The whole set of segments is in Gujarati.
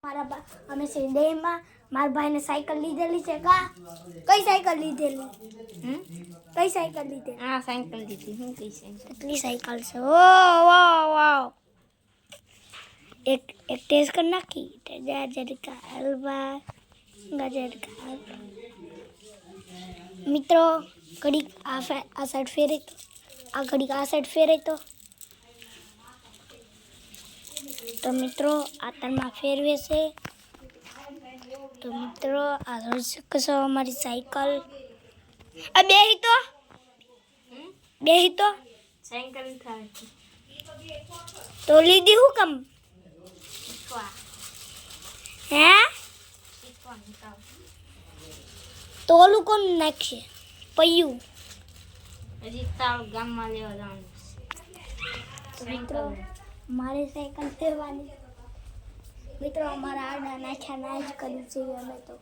અમે સિડેમાં મારા ભાઈને સાયકલ લીધેલી છે કા કઈ સાયકલ લીધેલી કઈ સાયકલ લીધેલી આ સાયકલ લીધી હું કઈ સાયકલ કેટલી સાયકલ છે ઓ વાહ વાહ એક ટેસ્ટ કર નાખી ગાજર કા હલવા ગાજર કા હલવા મિત્રો ઘડીક આ સાઈડ ફેરે તો આ ઘડીક આ સાઈડ ફેરે તો મિત્રો આ તરમાં ફેરવે છે તો મિત્રો આ જોઈ શકો છો અમારી સાયકલ આ બેહી તો સાયકલ થાય તો લીધી હું કમ હે તો ઓલું કોણ નાખશે પૈયું હજી તાવ ગામમાં લેવા જવાનું તો મિત્રો મારી સાયકલ ફેરવાની મિત્રો અમારા આડા નાખ્યા ના જ કરી છે અમે તો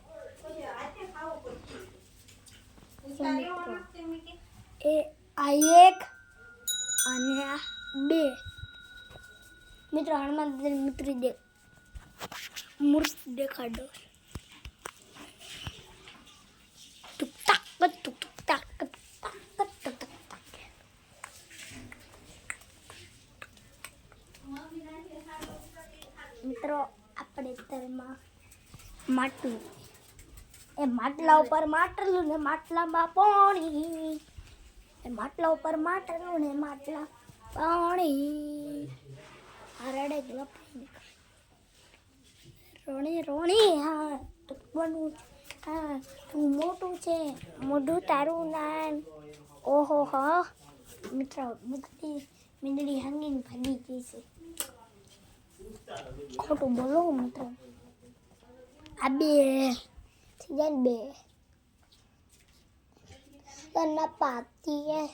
એ આ એક અને આ બે મિત્રો હનુમાન મિત્રી મૂર્ત દેખાડો તુક તાક તુક તાક મિત્રો આપણે તરમાં માટલું એ માટલા ઉપર માટલું ને માટલામાં પાણી એ માટલા ઉપર માટલું ને માટલા પાણી હરડે રોણી રોણી હા ટૂંકવાનું હા તું મોટું છે મોઢું તારું નાન ઓહો હા મિત્રો મીંદડી હંગીને ભાગી ગઈ છે ખોટું બોલો મિત્રો આ બે થઈ જાય બે તના પાતી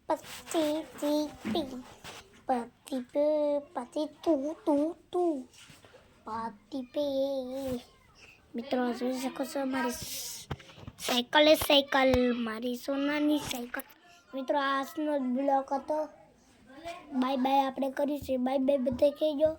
પતિ પતિ તું પાતી પે મિત્રો જોઈ શકો છો મારી સાયકલ મારી સોનાની સાયકલ મિત્રો આજનો બ્લોગ હતો બાય બાય આપણે કરીશું બાય બાય બધા કહેજો